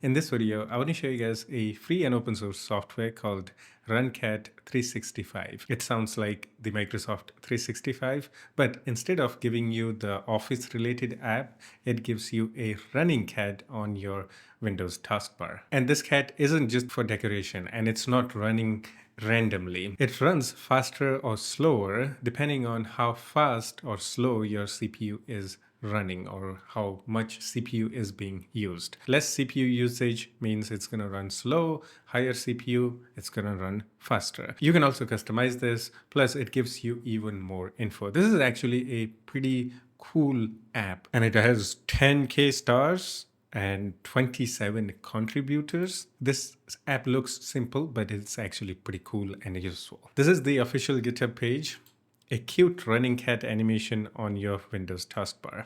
In this video, I want to show you guys a free and open source software called RunCat 365. It sounds like the Microsoft 365, but instead of giving you the Office related app, it gives you a running cat on your Windows taskbar. And this cat isn't just for decoration, and it's not running randomly. It runs faster or slower depending on how fast or slow your CPU is running or how much CPU is being used. Less CPU usage means it's going to run slow. Higher CPU, it's going to run faster. You can also customize this. Plus, it gives you even more info. This is actually a pretty cool app, and it has 10K stars and 27 contributors. This app looks simple, but it's actually pretty cool and useful. This is the official GitHub page. A cute running cat animation on your Windows taskbar.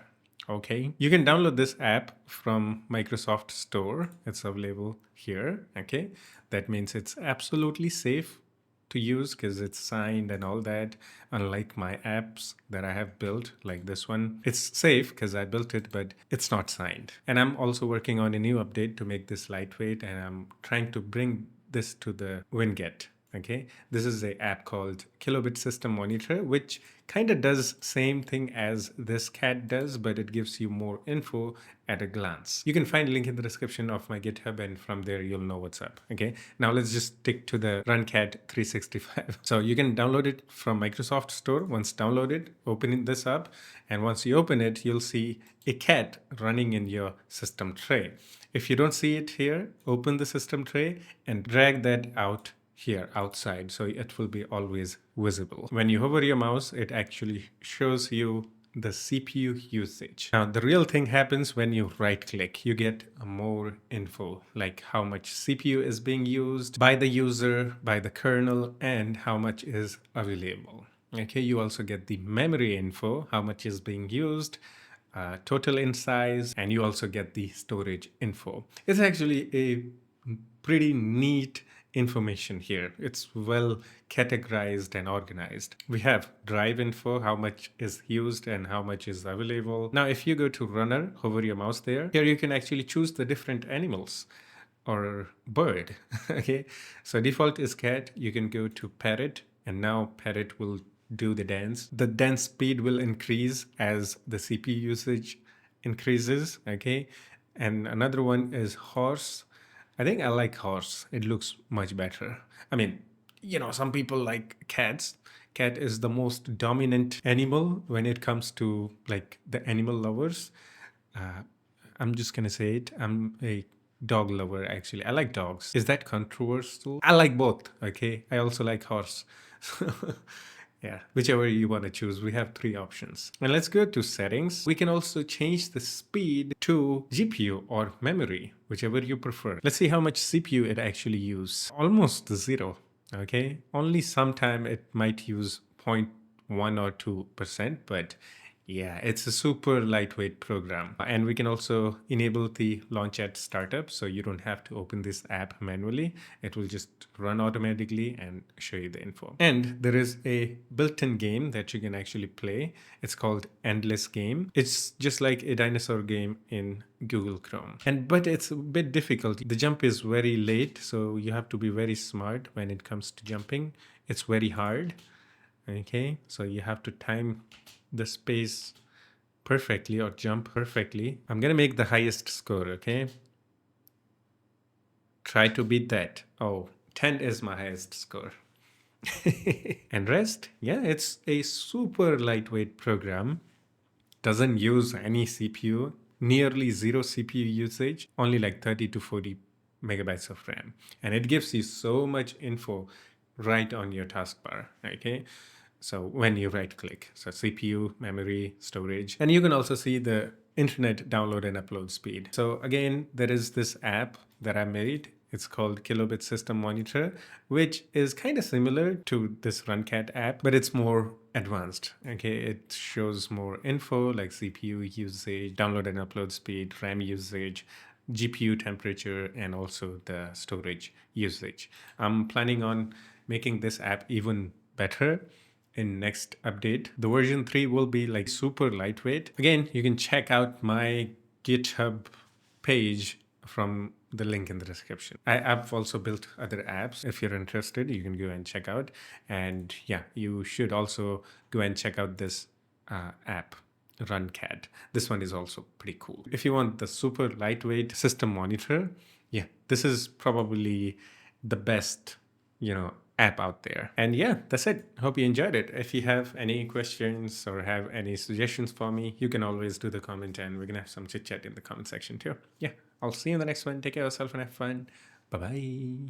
Okay, you can download this app from Microsoft Store. It's available here. Okay, that means it's absolutely safe to use because it's signed and all that. Unlike my apps that I have built, like this one, it's safe because I built it, but it's not signed. And I'm also working on a new update to make this lightweight, and I'm trying to bring this to the WinGet. Okay, this is an app called Kilobit System Monitor, which kind of does same thing as this cat does, but it gives you more info at a glance. You can find a link in the description of my GitHub, and from there you'll know what's up. Okay, now let's just stick to the RunCat 365. So you can download it from Microsoft Store. Once downloaded, open this up, and once you open it, you'll see a cat running in your system tray. If you don't see it here, open the system tray and drag that out here outside, so it will be always visible. When you hover your mouse, it actually shows you the CPU usage. Now, the real thing happens when you right click. You get more info, like how much CPU is being used by the user, by the kernel, and how much is available. Okay, you also get the memory info, how much is being used, total in size, and you also get the storage info. It's actually a pretty neat information here. It's well categorized and organized. We have drive info, how much is used and how much is available. Now, if you go to runner, hover your mouse there, here you can actually choose the different animals or bird. Okay, so default is cat. You can go to parrot, and now parrot will do the dance. The dance speed will increase as the CPU usage increases. Okay, and another one is horse. I think I like horse. It looks much better. I mean, some people like cats. Cat is the most dominant animal when it comes to like the animal lovers. I'm just gonna say it. I'm a dog lover, actually. I like dogs. Is that controversial? I like both. Okay. I also like horse. Yeah, whichever you want to choose, we have 3 options. And let's go to settings. We can also change the speed to GPU or memory, whichever you prefer. Let's see how much CPU it actually uses. Almost 0. Okay, only sometime it might use 0.1 or 2%, but yeah, it's a super lightweight program. And we can also enable the launch at startup, so you don't have to open this app manually. It will just run automatically and show you the info. And there is a built-in game that you can actually play. It's called Endless Game. It's just like a dinosaur game in Google Chrome. But it's a bit difficult. The jump is very late, so you have to be very smart when it comes to jumping. It's very hard. Okay, so you have to time the space perfectly or jump perfectly. I'm gonna make the highest score. Okay, try to beat that. Oh, 10 is my highest score. And rest, yeah, it's a super lightweight program. Doesn't use any CPU, nearly 0 CPU usage, only like 30 to 40 megabytes of RAM, and it gives you so much info right on your taskbar. Okay, so when you right click, so CPU, memory, storage, and you can also see the internet download and upload speed. So again, there is this app that I made. It's called Kilobit System Monitor, which is kind of similar to this RunCat app, but it's more advanced. Okay, it shows more info like CPU usage, download and upload speed, RAM usage, GPU temperature, and also the storage usage. I'm planning on making this app even better in next update. The version 3 will be like super lightweight. Again, you can check out my GitHub page from the link in the description. I've also built other apps. If you're interested, you can go and check out. And yeah, you should also go and check out this app, RunCat. This one is also pretty cool. If you want the super lightweight system monitor, yeah, this is probably the best, app out there. And yeah, that's it. Hope you enjoyed it. If you have any questions or have any suggestions for me, you can always do the comment and we're gonna have some chit chat in the comment section too. Yeah, I'll see you in the next one. Take care of yourself and have fun. Bye bye.